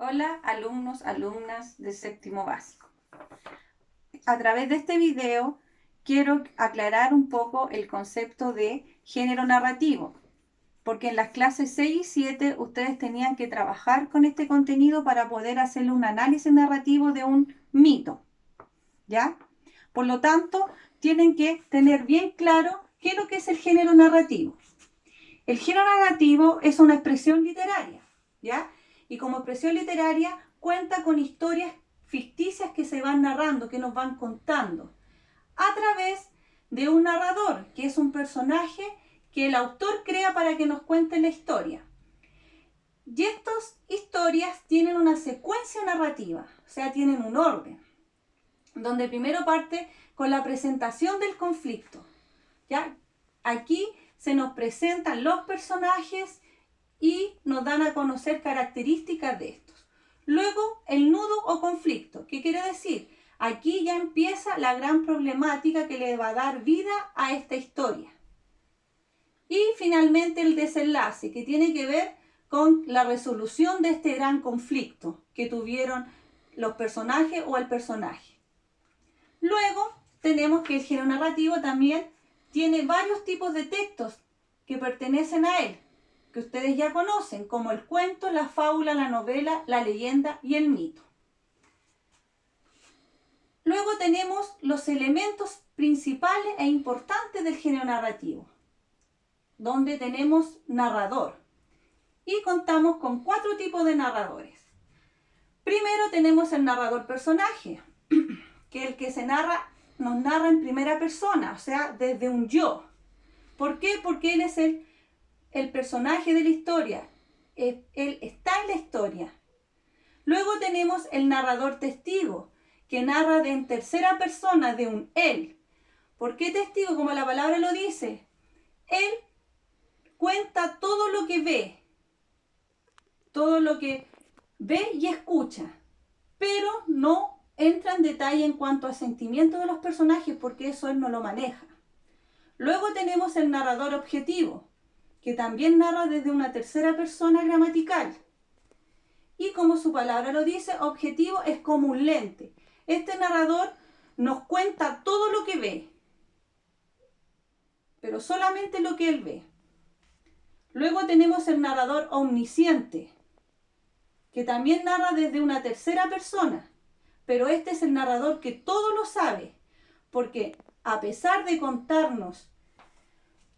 Hola alumnos, alumnas de séptimo básico. A través de este video quiero aclarar un poco el concepto de género narrativo, porque en las clases 6 y 7 ustedes tenían que trabajar con este contenido para poder hacerle un análisis narrativo de un mito, ¿ya? Por lo tanto, tienen que tener bien claro qué es lo que es el género narrativo. El género narrativo es una expresión literaria, ¿ya? Y como expresión literaria cuenta con historias ficticias que se van narrando, que nos van contando, a través de un narrador, que es un personaje que el autor crea para que nos cuente la historia. Y estas historias tienen una secuencia narrativa, o sea, tienen un orden, donde primero parte con la presentación del conflicto, ¿ya? Aquí se nos presentan los personajes y nos dan a conocer características de estos. Luego, el nudo o conflicto. ¿Qué quiere decir? Aquí ya empieza la gran problemática que le va a dar vida a esta historia. Y finalmente el desenlace, que tiene que ver con la resolución de este gran conflicto que tuvieron los personajes o el personaje. Luego tenemos que el género narrativo también tiene varios tipos de textos que pertenecen a él, que ustedes ya conocen, como el cuento, la fábula, la novela, la leyenda y el mito. Luego tenemos los elementos principales e importantes del género narrativo, donde tenemos narrador. Y contamos con 4 tipos de narradores. Primero tenemos el narrador personaje, que es el que nos narra en primera persona, o sea, desde un yo. ¿Por qué? Porque él es el personaje de la historia. Él está en la historia. Luego tenemos el narrador testigo, que narra en tercera persona de un él. ¿Por qué testigo? Como la palabra lo dice. Él cuenta todo lo que ve y escucha, pero no entra en detalle en cuanto a sentimientos de los personajes porque eso él no lo maneja. Luego tenemos el narrador objetivo, que también narra desde una tercera persona gramatical. Y como su palabra lo dice, objetivo es como un lente. Este narrador nos cuenta todo lo que ve, pero solamente lo que él ve. Luego tenemos el narrador omnisciente, que también narra desde una tercera persona, pero este es el narrador que todo lo sabe, porque a pesar de contarnos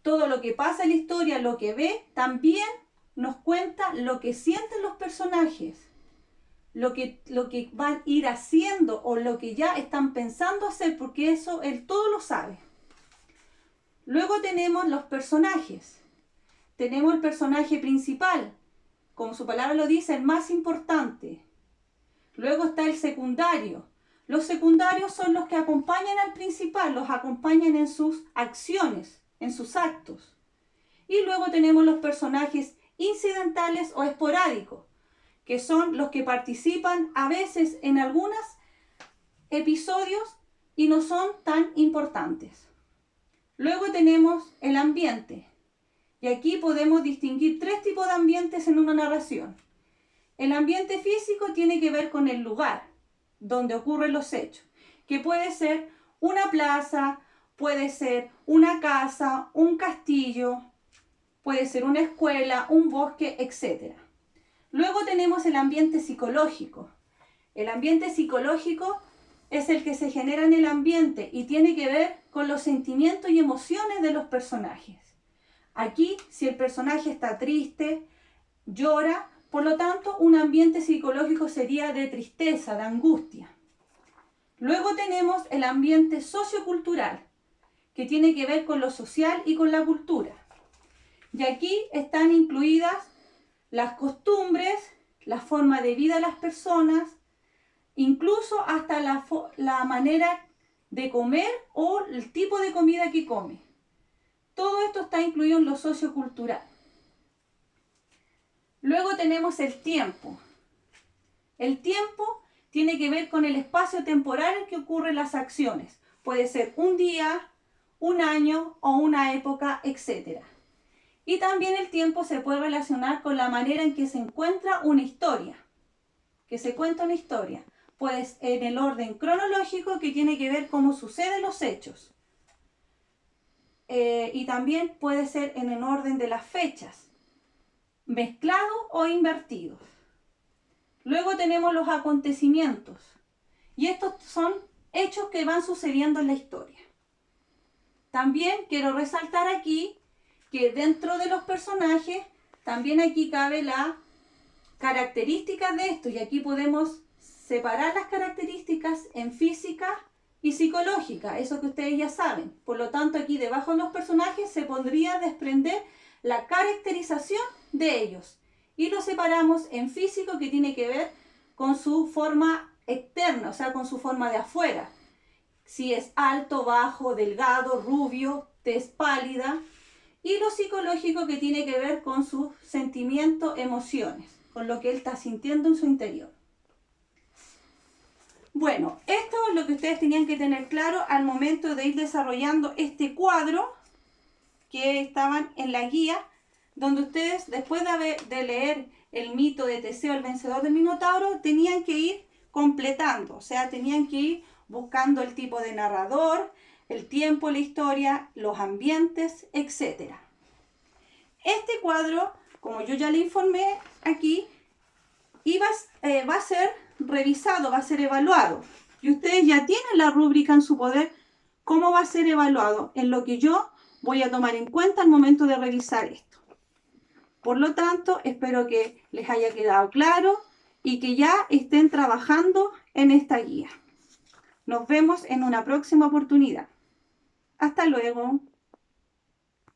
todo lo que pasa en la historia, lo que ve, también nos cuenta lo que sienten los personajes, lo que van a ir haciendo o lo que ya están pensando hacer, porque eso él todo lo sabe. Luego tenemos los personajes. Tenemos el personaje principal, como su palabra lo dice, el más importante. Luego está el secundario. Los secundarios son los que acompañan al principal, los acompañan en sus acciones, en sus actos. Y luego tenemos los personajes incidentales o esporádicos, que son los que participan a veces en algunos episodios y no son tan importantes. Luego tenemos el ambiente. Y aquí podemos distinguir 3 tipos de ambientes en una narración. El ambiente físico tiene que ver con el lugar donde ocurren los hechos, que puede ser una plaza, puede ser una casa, un castillo, puede ser una escuela, un bosque, etc. Luego tenemos el ambiente psicológico. El ambiente psicológico es el que se genera en el ambiente y tiene que ver con los sentimientos y emociones de los personajes. Aquí, si el personaje está triste, llora, por lo tanto, un ambiente psicológico sería de tristeza, de angustia. Luego tenemos el ambiente sociocultural, que tiene que ver con lo social y con la cultura. Y aquí están incluidas las costumbres, la forma de vida de las personas, incluso hasta la manera de comer o el tipo de comida que come. Todo esto está incluido en lo sociocultural. Luego tenemos el tiempo. El tiempo tiene que ver con el espacio temporal en que ocurren las acciones. Puede ser un día, un año o una época, etc. Y también el tiempo se puede relacionar con la manera en que se encuentra una historia. que se cuenta una historia. Pues en el orden cronológico, que tiene que ver cómo suceden los hechos. Y también puede ser en el orden de las fechas, mezclado o invertido. Luego tenemos los acontecimientos. Y estos son hechos que van sucediendo en la historia. También quiero resaltar aquí que dentro de los personajes, también aquí cabe la característica de esto. Y aquí podemos separar las características en física y psicológica, eso que ustedes ya saben. Por lo tanto, aquí debajo de los personajes se podría desprender la caracterización de ellos. Y lo separamos en físico, que tiene que ver con su forma externa, o sea, con su forma de afuera. Si es alto, bajo, delgado, rubio, tez pálida. Y lo psicológico, que tiene que ver con sus sentimientos, emociones, con lo que él está sintiendo en su interior. Bueno, esto es lo que ustedes tenían que tener claro al momento de ir desarrollando este cuadro que estaban en la guía, donde ustedes, después de leer el mito de Teseo, el vencedor del Minotauro, tenían que ir completando, o sea, tenían que ir buscando el tipo de narrador, el tiempo, la historia, los ambientes, etc. Este cuadro, como yo ya le informé aquí, va a ser revisado, va a ser evaluado. Y ustedes ya tienen la rúbrica en su poder, cómo va a ser evaluado, en lo que yo voy a tomar en cuenta al momento de revisar esto. Por lo tanto, espero que les haya quedado claro y que ya estén trabajando en esta guía. Nos vemos en una próxima oportunidad. Hasta luego.